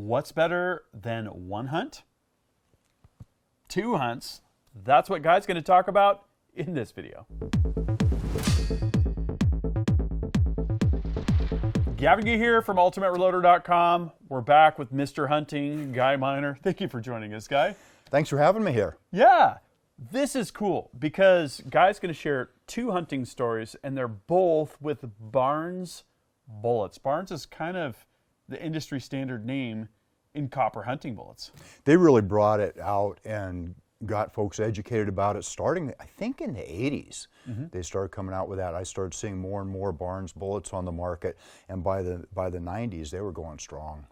What's better than one hunt? Two hunts. That's what Guy's going to talk about in this video. Gavin Gee here from UltimateReloader.com. We're back with Mr. Hunting, Guy Miner. Thank you for joining us, Guy. Thanks for having me here. Yeah, this is cool because Guy's going to share two hunting stories, and they're both with Barnes bullets. Barnes is kind of the industry standard name in copper hunting bullets. They really brought it out and got folks educated about it starting, I think, in the 80s. They started coming out with that. I started seeing more and more Barnes bullets on the market, and by the 90s, they were going strong.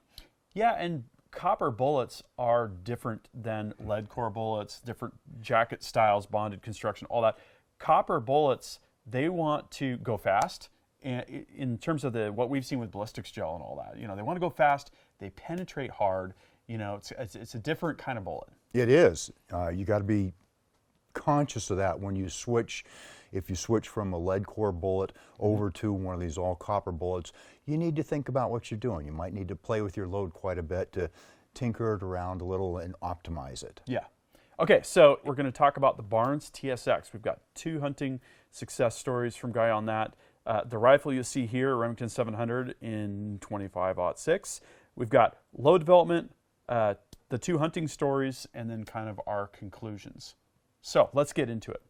Yeah, and copper bullets are different than lead core bullets, different jacket styles, bonded construction, all that. Copper bullets, they want to go fast. And in terms of what we've seen with ballistics gel and all that, they want to go fast. They penetrate hard. It's a different kind of bullet. It is. You got to be conscious of that when you switch. If you switch from a lead core bullet over to one of these all copper bullets, you need to think about what you're doing. You might need to play with your load quite a bit to tinker it around a little and optimize it. Yeah. Okay, so we're going to talk about the Barnes TSX. We've got two hunting success stories from Guy on that. The rifle you see here, Remington 700 in 25-06. We've got load development, the two hunting stories, and then kind of our conclusions. So let's get into it.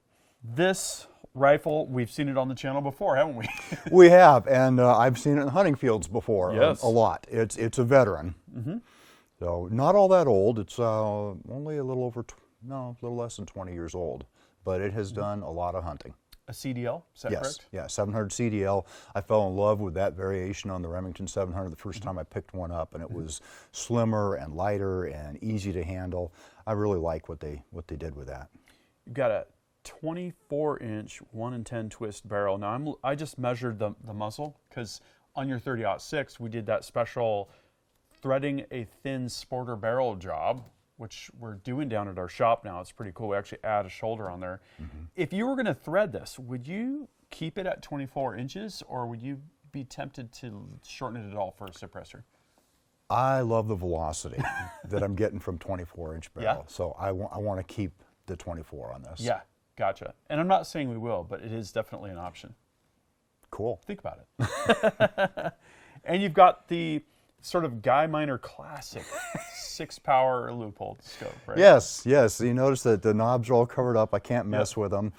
This rifle, we've seen it on the channel before, haven't we? We have, and I've seen it in hunting fields before. Yes. A lot. It's a veteran. So not all that old. It's only a little less than 20 years old, but it has done a lot of hunting. A CDL, is that yes, correct? Yeah, 700 CDL. I fell in love with that variation on the Remington 700 the first time I picked one up, and it was slimmer and lighter and easy to handle. I really like what they did with that. You've got a 24-inch 1-in-10 twist barrel. Now I just measured the muzzle because on your 30-06 we did that special threading a thin sporter barrel job, which we're doing down at our shop now. It's pretty cool. We actually add a shoulder on there. If you were going to thread this, would you keep it at 24 inches or would you be tempted to shorten it at all for a suppressor? I love the velocity that I'm getting from 24-inch barrel. Yeah? So I want to keep the 24 on this. Yeah, gotcha. And I'm not saying we will, but it is definitely an option. Cool. Think about it. And you've got the sort of Guy Miner classic 6-power loophole scope, right? Yes. You notice that the knobs are all covered up. I can't mess with them.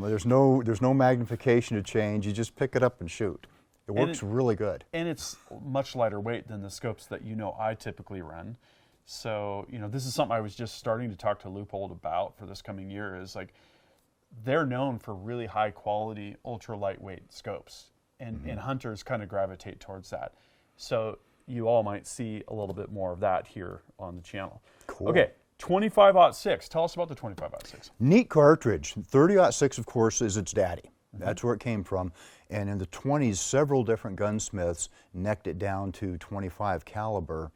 There's no magnification to change. You just pick it up and shoot. It works really good. And it's much lighter weight than the scopes that I typically run. So, this is something I was just starting to talk to Loophole about for this coming year is like, they're known for really high quality, ultra lightweight scopes. And hunters kind of gravitate towards that. So you all might see a little bit more of that here on the channel. Cool. Okay, 25-06. Tell us about the 25-06. Neat cartridge. 30-06, of course, is its daddy. That's where it came from. And in the 20s, several different gunsmiths necked it down to 25 caliber.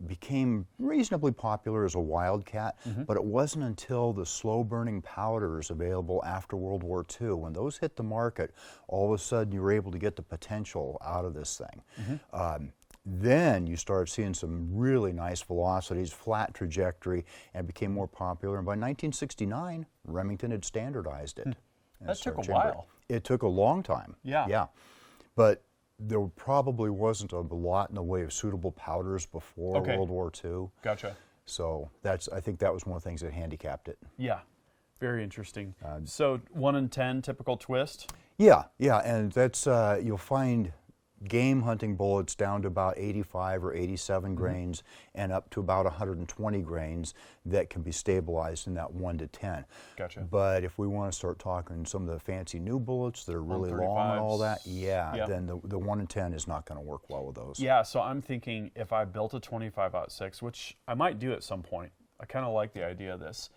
Became reasonably popular as a wildcat, but it wasn't until the slow-burning powders available after World War II, when those hit the market, all of a sudden you were able to get the potential out of this thing. Then you started seeing some really nice velocities, flat trajectory, and it became more popular. And by 1969, Remington had standardized it. That took a while. It took a long time. Yeah. But there probably wasn't a lot in the way of suitable powders before World War II. Gotcha. So I think that was one of the things that handicapped it. Yeah, very interesting. So 1-in-10 typical twist? Yeah, and that's, you'll find game hunting bullets down to about 85 or 87 grains and up to about 120 grains that can be stabilized in that 1 to 10. Gotcha. But if we want to start talking some of the fancy new bullets that are really long and all that, then the 1-in-10 is not going to work well with those. Yeah, so I'm thinking if I built a 25-06, which I might do at some point, I kind of like the idea of this,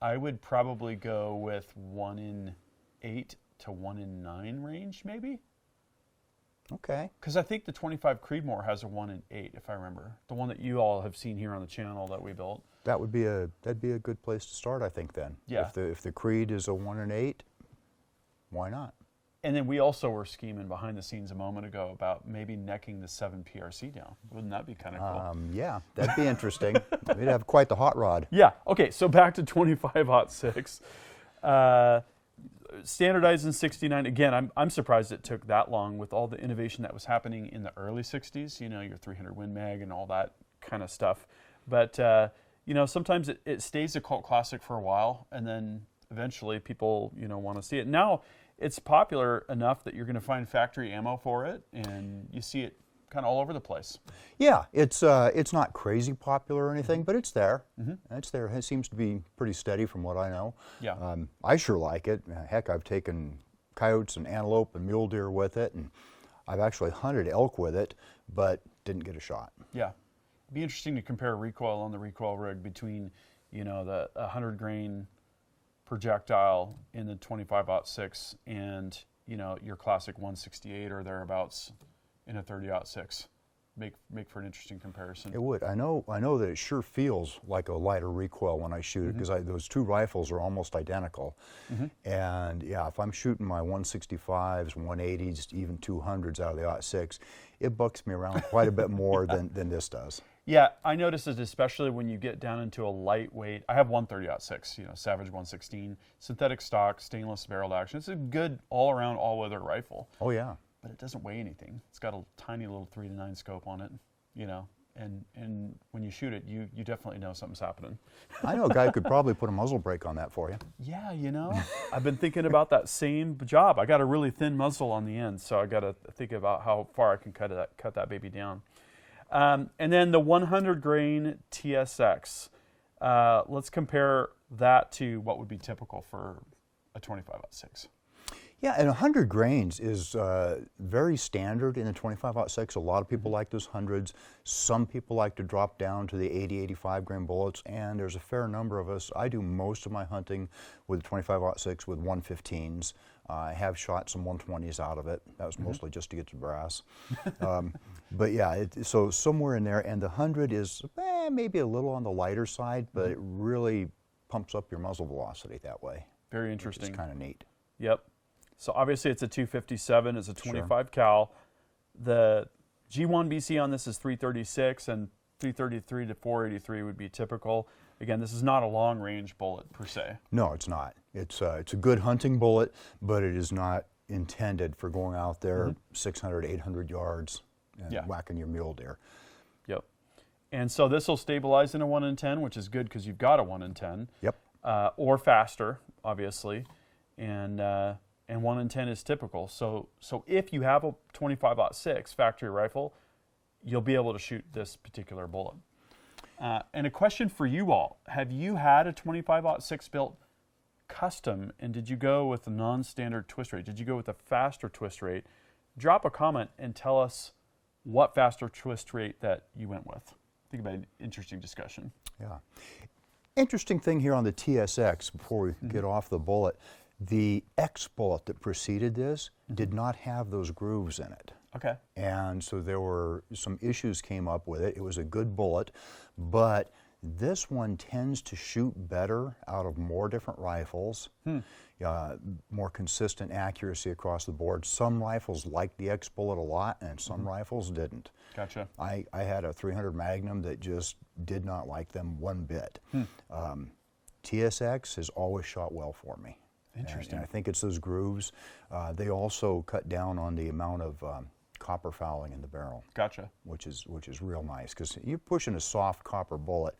I would probably go with 1-in-8 to 1-in-9 range maybe. Okay. Because I think the 25 Creedmoor has a 1-in-8, if I remember. The one that you all have seen here on the channel that we built. That'd be a good place to start, I think. Then. Yeah. If the Creed is a 1-in-8, why not? And then we also were scheming behind the scenes a moment ago about maybe necking the 7 PRC down. Wouldn't that be kind of cool? Yeah, that'd be interesting. We'd have quite the hot rod. Yeah. Okay. So back to 25-06. Standardized in 69. Again, I'm surprised it took that long with all the innovation that was happening in the early 60s, you know, your 300 Win Mag and all that kind of stuff. But, you know, sometimes it stays a cult classic for a while, and then eventually people, you know, want to see it. Now it's popular enough that you're going to find factory ammo for it, and you see it kind of all over the place. Yeah, it's not crazy popular or anything, but it's there. It's there. It seems to be pretty steady from what I know. Yeah. I sure like it. Heck, I've taken coyotes and antelope and mule deer with it, and I've actually hunted elk with it, but didn't get a shot. Yeah. It'd be interesting to compare recoil on the recoil rig between, you know, the 100 grain projectile in the 25-06 and, you know, your classic 168 or thereabouts in a 30-06. Make for an interesting comparison. It would. I know that it sure feels like a lighter recoil when I shoot it, because those two rifles are almost identical. And yeah, if I'm shooting my 165s, 180s, even 200s out of the 06, it bucks me around quite a bit more than this does. Yeah, I notice it especially when you get down into a lightweight. I have one 30-06, you know, Savage 116, synthetic stock, stainless barreled action. It's a good all-around, all-weather rifle. Oh yeah. But it doesn't weigh anything. It's got a tiny little 3-9 scope on it, you know, and when you shoot it, you definitely know something's happening. I know a guy who could probably put a muzzle brake on that for you. Yeah, you know, I've been thinking about that same job. I got a really thin muzzle on the end, so I got to think about how far I can cut that baby down. And then the 100 grain TSX. Let's compare that to what would be typical for a 25-06. Yeah, and 100 grains is very standard in the 25-06. A lot of people like those hundreds. Some people like to drop down to the 80, 85 grain bullets, and there's a fair number of us. I do most of my hunting with 25-06 with 115s. I have shot some 120s out of it. That was mostly just to get to brass. But yeah, so somewhere in there, and the 100 is maybe a little on the lighter side, but it really pumps up your muzzle velocity that way. Very interesting. It's kind of neat. Yep. So obviously it's a 257, it's a 25 cal. The G1 BC on this is 336, and 333 to 483 would be typical. Again, this is not a long range bullet per se. No, it's not. It's a good hunting bullet, but it is not intended for going out there 600, 800 yards and whacking your mule deer. Yep. And so this will stabilize in a 1 in 10, which is good because you've got a 1 in 10. Yep. Or faster, obviously. And 1 in 10 is typical. So if you have a 25-06 factory rifle, you'll be able to shoot this particular bullet. And a question for you all: have you had a 25-06 built custom, and did you go with a non-standard twist rate? Did you go with a faster twist rate? Drop a comment and tell us what faster twist rate that you went with. I think about an interesting discussion. Yeah. Interesting thing here on the TSX before we get off the bullet. The X bullet that preceded this did not have those grooves in it. Okay. And so there were some issues came up with it. It was a good bullet, but this one tends to shoot better out of more different rifles, more consistent accuracy across the board. Some rifles liked the X bullet a lot, and some rifles didn't. Gotcha. I had a 300 Magnum that just did not like them one bit. TSX has always shot well for me. Interesting. And I think it's those grooves. They also cut down on the amount of copper fouling in the barrel. Gotcha. Which is real nice, because you're pushing a soft copper bullet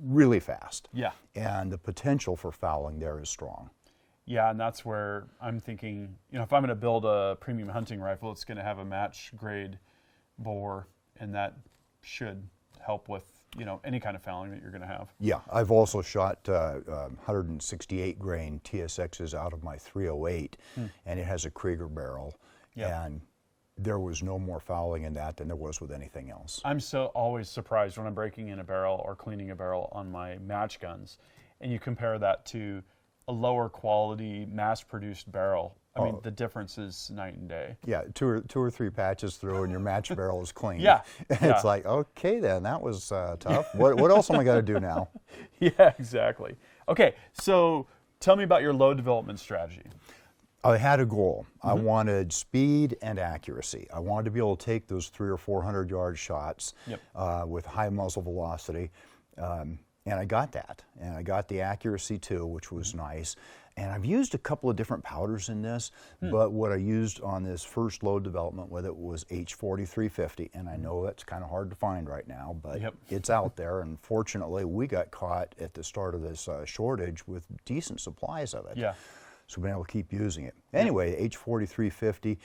really fast. Yeah. And the potential for fouling there is strong. Yeah, and that's where I'm thinking, you know, if I'm going to build a premium hunting rifle, it's going to have a match grade bore, and that should help with, you know, any kind of fouling that you're going to have. Yeah, I've also shot 168 grain TSXs out of my 308, and it has a Krieger barrel, and there was no more fouling in that than there was with anything else. I'm so always surprised when I'm breaking in a barrel or cleaning a barrel on my match guns, and you compare that to a lower quality mass-produced barrel. I mean, the difference is night and day. Yeah, two or three patches through and your match barrel is clean. Yeah. It's like, okay then, that was tough. What else am I going to do now? Yeah, exactly. Okay, so tell me about your load development strategy. I had a goal. I wanted speed and accuracy. I wanted to be able to take those 300 or 400 yard shots with high muzzle velocity, and I got that. And I got the accuracy too, which was nice. And I've used a couple of different powders in this, but what I used on this first load development with it was H4350, and I know that's kind of hard to find right now, but it's out there, and fortunately we got caught at the start of this shortage with decent supplies of it. Yeah. So we've been able to keep using it. Anyway, H4350,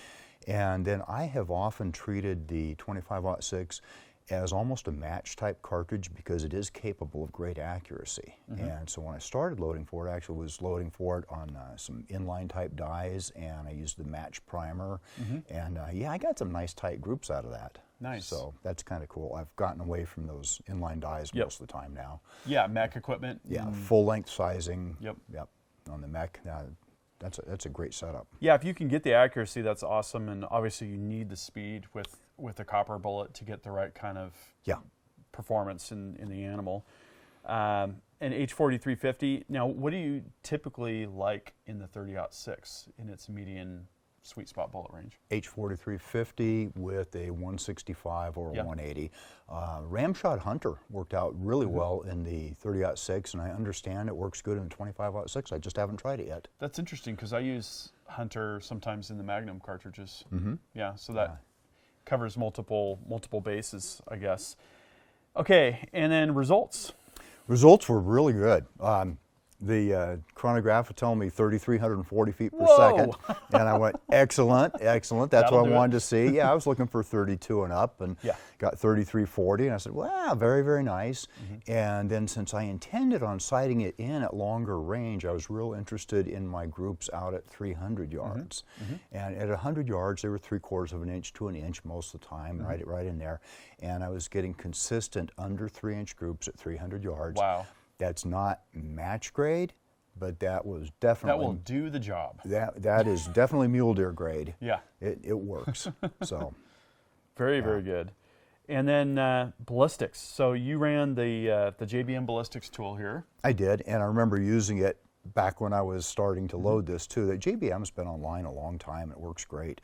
and then I have often treated the 25-06 as almost a match type cartridge because it is capable of great accuracy. And so when I started loading for it, I actually was loading for it on some inline type dies, and I used the match primer. And yeah, I got some nice tight groups out of that. Nice. So that's kind of cool. I've gotten away from those inline dies most of the time now. Yeah, mech equipment. Yeah, full length sizing. Yep. On the mech. That's a great setup. Yeah, if you can get the accuracy, that's awesome, and obviously you need the speed with a copper bullet to get the right kind of performance in the animal. And H4350. Now, what do you typically like in the 30-06 in its median sweet spot bullet range? H4350 with a 165 or a 180. Ramshot Hunter worked out really well in the 30-06, and I understand it works good in the 25-06. I just haven't tried it yet. That's interesting because I use Hunter sometimes in the Magnum cartridges. Yeah, so that covers multiple bases, I guess. Okay, and then results. Results were really good. The chronograph was telling me 3,340 feet per second, and I went, excellent, excellent. That's what I wanted to see. Yeah, I was looking for 32 and up, and got 3,340, and I said, wow, very, very nice. And then since I intended on sighting it in at longer range, I was real interested in my groups out at 300 yards. And at 100 yards, they were 3/4 of an inch to an inch most of the time, right in there. And I was getting consistent under 3-inch groups at 300 yards. Wow. That's not match grade, but that was definitely... That will do the job. That is definitely mule deer grade. Yeah. It works, so. Very, very good. And then ballistics. So you ran the JBM ballistics tool here. I did, and I remember using it back when I was starting to load this too. The JBM's been online a long time. It works great.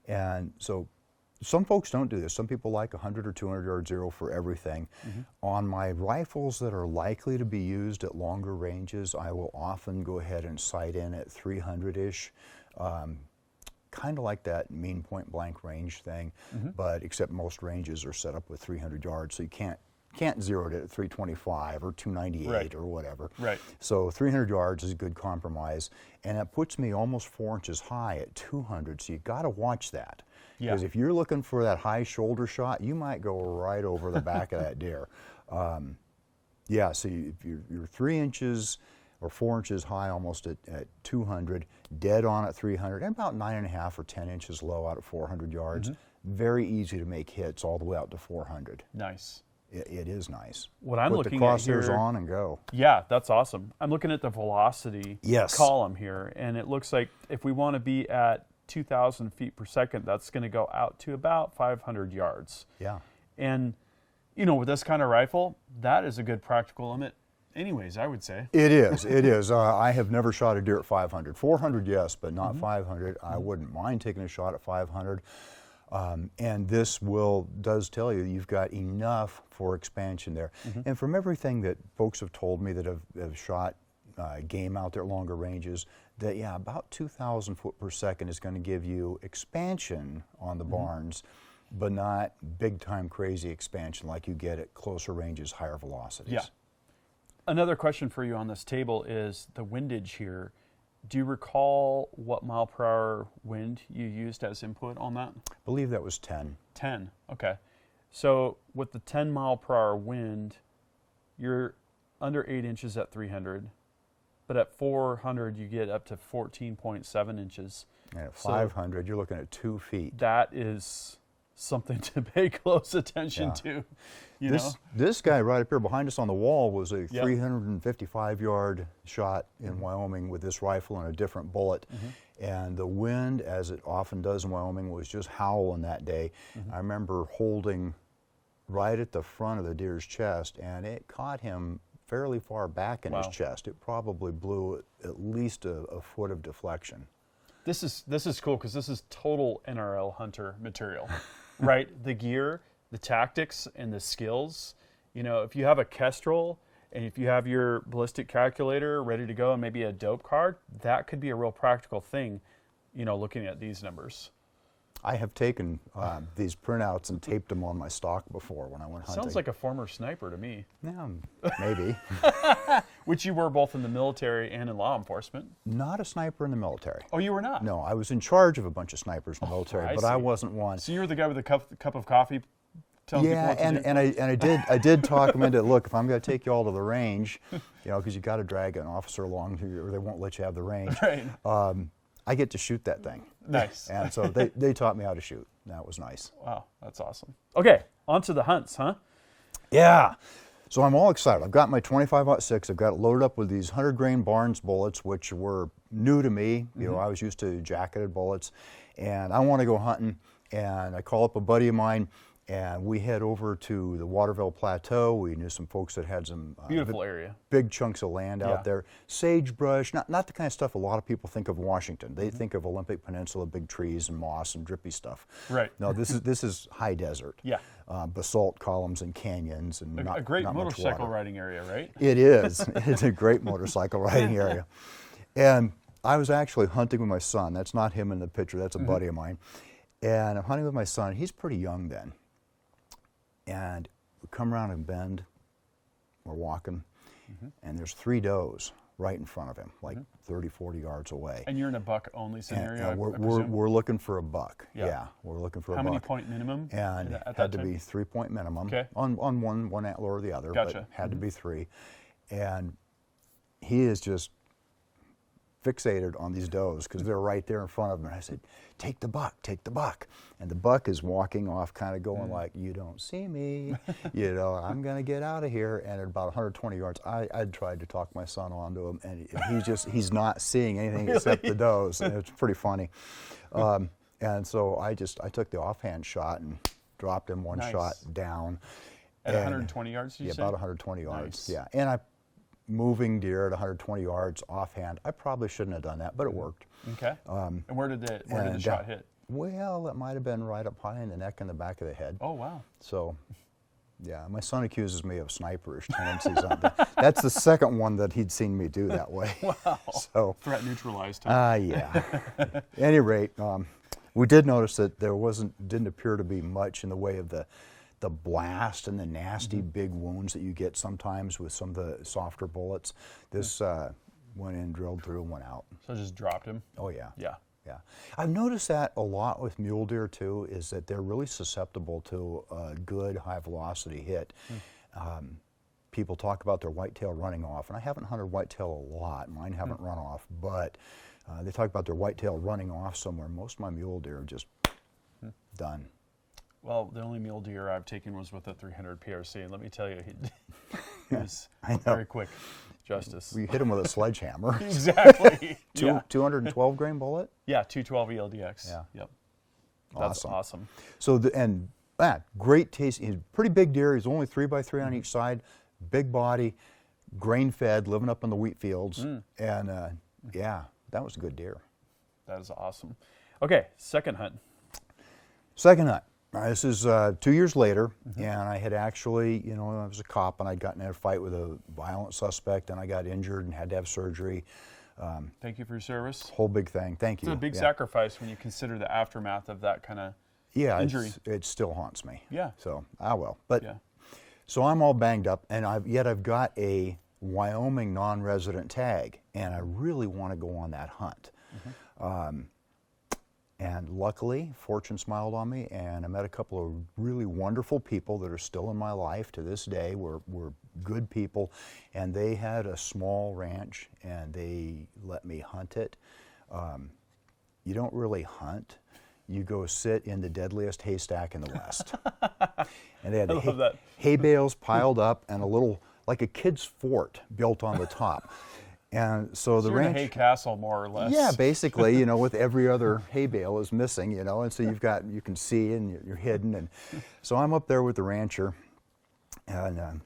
And so some folks don't do this. Some people like 100 or 200 yard zero for everything. On my rifles that are likely to be used at longer ranges, I will often go ahead and sight in at 300-ish. Kind of like that mean point blank range thing, but except most ranges are set up with 300 yards, so you can't zero it at 325 or 298 or whatever. So 300 yards is a good compromise, and it puts me almost 4 inches high at 200, so you got to watch that. Because if you're looking for that high shoulder shot, you might go right over the back of that deer. Yeah, so if you're 3 inches or 4 inches high almost at 200, dead on at 300, and about 9.5 or 10 inches low out at 400 yards. Very easy to make hits all the way out to 400. Nice. It is nice. What I'm looking at here... Put the crosshairs on and go. Yeah, that's awesome. I'm looking at the velocity column here, and it looks like if we want to be at 2,000 feet per second, that's going to go out to about 500 yards. Yeah. And, you know, with this kind of rifle, that is a good practical limit anyways, I would say. It is. It is. I have never shot a deer at 500. 400, yes, but not 500. I wouldn't mind taking a shot at 500. And this does tell you you've got enough for expansion there. And from everything that folks have told me that have shot game out there at longer ranges, that about 2,000 foot per second is going to give you expansion on the Barnes, but not big time crazy expansion like you get at closer ranges, higher velocities. Yeah. Another question for you on this table is the windage here. Do you recall what mile per hour wind you used as input on that? I believe that was 10. 10, okay. So with the 10 mile per hour wind, you're under 8 inches at 300. But at 400, you get up to 14.7 inches. And at 500, you're looking at 2 feet. That is something to pay close attention to. This guy right up here behind us on the wall was a 355-yard shot in Wyoming with this rifle and a different bullet. And the wind, as it often does in Wyoming, was just howling that day. I remember holding right at the front of the deer's chest, and it caught him fairly far back in his chest. It probably blew at least a foot of deflection. This is cool because this is total NRL hunter material, right? The gear, the tactics, and the skills. You know, if you have a Kestrel and if you have your ballistic calculator ready to go and maybe a dope card, that could be a real practical thing, you know, looking at these numbers. I have taken these printouts and taped them on my stock before when I went hunting. Sounds like a former sniper to me. Yeah, maybe. Which you were both in the military and in law enforcement. Not a sniper in the military. Oh, you were not? No, I was in charge of a bunch of snipers in the military, but I wasn't one. So you were the guy with the cup of coffee telling people what to do? and I did talk them into, look, if I'm going to take you all to the range, you know, because you got to drag an officer along or they won't let you have the range. Right. I get to shoot that thing. Nice. And so they taught me how to shoot. That was nice. Wow, that's awesome. Okay, on to the hunts, huh? Yeah. So I'm all excited. I've got my 25-06. I've got it loaded up with these 100-grain Barnes bullets, which were new to me. You know, I was used to jacketed bullets. And I want to go hunting. And I call up a buddy of mine, and we head over to the Waterville Plateau. We knew some folks that had some Beautiful area. Big chunks of land out there. Sagebrush, not the kind of stuff a lot of people think of Washington. They think of Olympic Peninsula, big trees and moss and drippy stuff. Right. No, this is high desert. Yeah. Basalt columns and canyons and A great not much motorcycle water. riding area, right? It is. It's a great motorcycle riding area. And I was actually hunting with my son. That's not him in the picture. That's a buddy of mine. And I'm hunting with my son. He's pretty young then. And we come around a bend, we're walking, and there's 3 does right in front of him, like 30, 40 yards away. And you're in a buck-only scenario, And I presume? we're looking for a buck. Yeah. Yeah, we're looking for a How buck. many point minimum? And at had that to time? be 3-point minimum. Okay. On one antler or the other, Gotcha. but had to be 3. And he is just fixated on these does because they're right there in front of him. And I said, take the buck, take the buck. And the buck is walking off kind of going like, you don't see me, you know, I'm going to get out of here. And at about 120 yards, I tried to talk my son onto him, and he's not seeing anything except the does. And it's pretty funny. And so I took the offhand shot and dropped him one shot down. At 120 yards, did you say? About 120 yards, Nice. yeah. And I moving deer at 120 yards offhand. I probably shouldn't have done that, but it worked. Okay. And where did the shot hit? Well, it might have been right up high in the neck and the back of the head. Oh, wow. So, yeah, my son accuses me of sniperish tendencies. That's the second one that he'd seen me do that way. Wow. So, threat neutralized, huh? yeah. At any rate, we did notice that there didn't appear to be much in the way of the blast and the nasty big wounds that you get sometimes with some of the softer bullets. This went in, drilled through, and went out. So just dropped him? Oh, yeah. Yeah. Yeah. I've noticed that a lot with mule deer, too, is that they're really susceptible to a good high-velocity hit. People talk about their whitetail running off, and I haven't hunted whitetail a lot. Mine haven't run off, but they talk about their whitetail running off somewhere. Most of my mule deer are just done. Well, the only mule deer I've taken was with a 300 PRC, and let me tell you, he was very quick, Justice. We hit him with a sledgehammer. Exactly. 212-grain bullet? Yeah, 212 ELDX. Yeah. Yep. That's awesome. So, great taste. He's a pretty big deer. He's only 3x3 on each side, big body, grain-fed, living up in the wheat fields. And, yeah, that was a good deer. That is awesome. Okay, second hunt. Second hunt. This is 2 years later, and I had actually, you know, I was a cop, and I'd gotten in a fight with a violent suspect, and I got injured and had to have surgery. Thank you for your service. Whole big thing. Thank you. It's a big sacrifice when you consider the aftermath of that kind of injury. It still haunts me. Yeah. So, well. But, so I'm all banged up, and I've got a Wyoming non-resident tag, and I really want to go on that hunt. And luckily, fortune smiled on me, and I met a couple of really wonderful people that are still in my life to this day. We're good people, and they had a small ranch, and they let me hunt it. You don't really hunt. You go sit in the deadliest haystack in the West. And they had hay bales piled up and a little, like a kid's fort built on the top. And so the ranch, a hay castle, more or less. Yeah, basically, you know, with every other hay bale is missing, you know, and so you can see and you're hidden. And so I'm up there with the rancher, and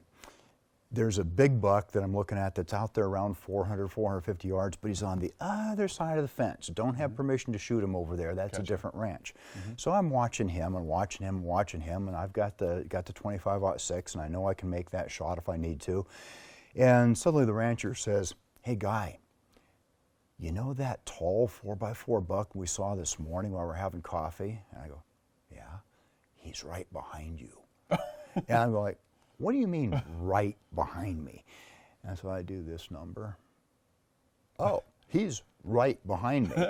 There's a big buck that I'm looking at that's out there around 400, 450 yards, but he's on the other side of the fence. Don't have permission to shoot him over there. That's a different ranch. So I'm watching him and watching him and watching him, and I've got the 25-06, and I know I can make that shot if I need to. And suddenly the rancher says, "Hey, guy, you know that tall 4x4 buck we saw this morning while we're having coffee?" And I go, "Yeah, he's right behind you." And I'm like, "What do you mean right behind me?" And so I do this number. Oh, he's right behind me.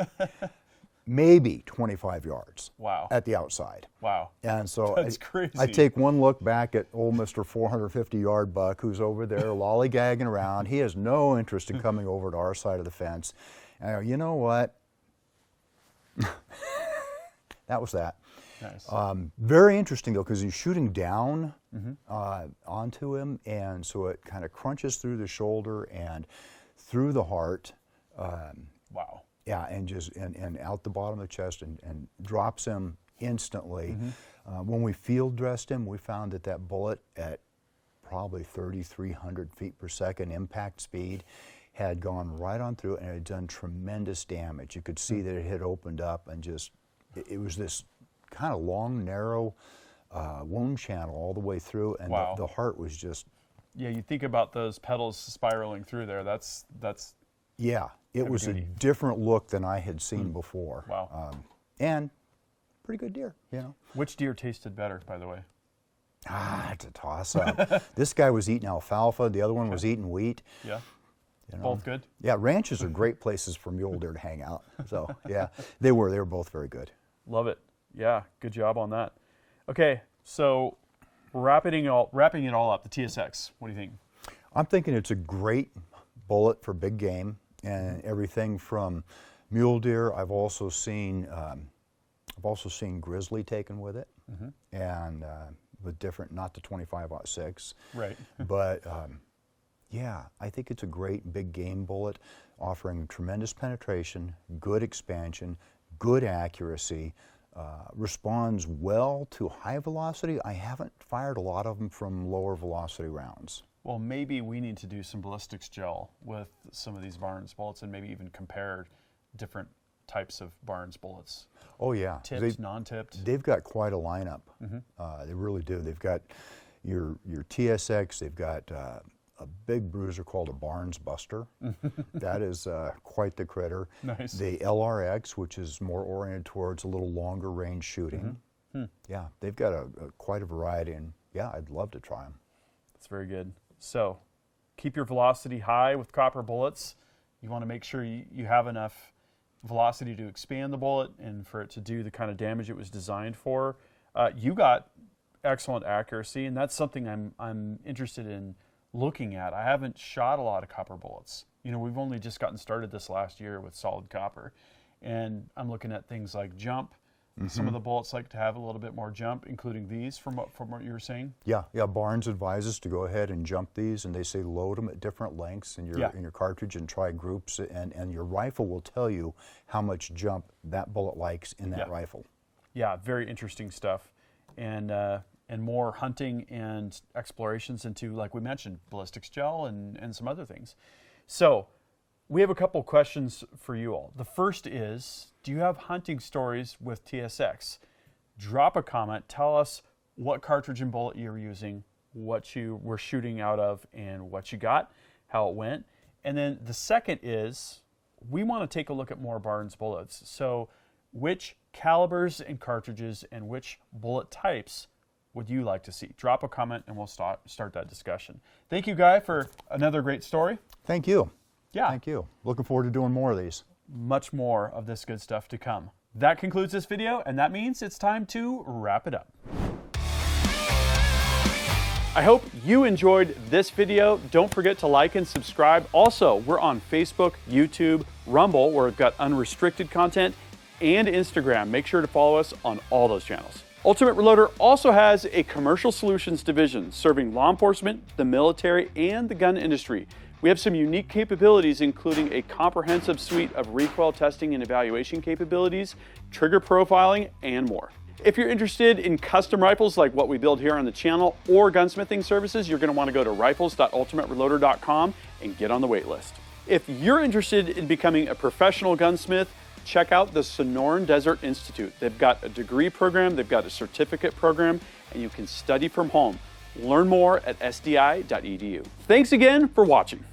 Maybe 25 yards. Wow. At the outside. Wow. And so That's crazy. I take one look back at old Mr. 450-yard buck who's over there lollygagging around. He has no interest in coming over to our side of the fence. And I go, you know what? That was that. Nice. Very interesting though, because he's shooting down onto him, and so it kind of crunches through the shoulder and through the heart. Wow. Yeah, and just and out the bottom of the chest and drops him instantly. When we field dressed him, we found that bullet at probably 3,300 feet per second impact speed had gone right on through, and it had done tremendous damage. You could see that it had opened up, and just it was this kind of long, narrow wound channel all the way through, and wow. the heart was just... Yeah, you think about those petals spiraling through there. That's yeah, it was a different look than I had seen before. Wow. And pretty good deer, you know. Which deer tasted better, by the way? It's a toss-up. This guy was eating alfalfa. The other one was eating wheat. Yeah. You know? Both good? Yeah, ranches are great places for mule deer to hang out. So, yeah, they were both very good. Love it. Yeah, good job on that. Okay, so wrapping it all up, the TSX, what do you think? I'm thinking it's a great bullet for big game and everything from mule deer. I've also seen grizzly taken with it, and with different, not the 25-06, right? But yeah, I think it's a great big game bullet, offering tremendous penetration, good expansion, good accuracy. Responds well to high velocity. I haven't fired a lot of them from lower velocity rounds. Well, maybe we need to do some ballistics gel with some of these Barnes bullets, and maybe even compare different types of Barnes bullets. Oh yeah, tipped, non-tipped. They've got quite a lineup. They really do. They've got your TSX. They've got a big bruiser called a Barnes Buster. That is quite the critter. Nice. The LRX, which is more oriented towards a little longer range shooting. Yeah, they've got quite a variety, and yeah, I'd love to try them. That's very good. So keep your velocity high with copper bullets. You want to make sure you have enough velocity to expand the bullet and for it to do the kind of damage it was designed for. You got excellent accuracy, and that's something I'm interested in looking at. I haven't shot a lot of copper bullets. You know, we've only just gotten started this last year with solid copper, and I'm looking at things like jump. Some of the bullets like to have a little bit more jump, including these, from what you were saying. Yeah, Barnes advises to go ahead and jump these, and they say load them at different lengths in your cartridge and try groups, and your rifle will tell you how much jump that bullet likes in that rifle. Yeah, very interesting stuff, and more hunting and explorations into, like we mentioned, ballistics gel and some other things. So we have a couple questions for you all. The first is, do you have hunting stories with TSX? Drop a comment. Tell us what cartridge and bullet you were using, what you were shooting out of, and what you got, how it went. And then the second is, we want to take a look at more Barnes bullets. So which calibers and cartridges and which bullet types would you like to see? Drop a comment and we'll start that discussion. Thank you, Guy, for another great story. Thank you. Yeah. Thank you. Looking forward to doing more of these. Much more of this good stuff to come. That concludes this video, and that means it's time to wrap it up. I hope you enjoyed this video. Don't forget to like and subscribe. Also, we're on Facebook, YouTube, Rumble, where we've got unrestricted content, and Instagram. Make sure to follow us on all those channels. Ultimate Reloader also has a commercial solutions division serving law enforcement, the military, and the gun industry. We have some unique capabilities, including a comprehensive suite of recoil testing and evaluation capabilities, trigger profiling, and more. If you're interested in custom rifles like what we build here on the channel or gunsmithing services, you're going to want to go to rifles.ultimatereloader.com and get on the wait list. If you're interested in becoming a professional gunsmith, check out the Sonoran Desert Institute. They've got a degree program, they've got a certificate program, and you can study from home. Learn more at sdi.edu. Thanks again for watching.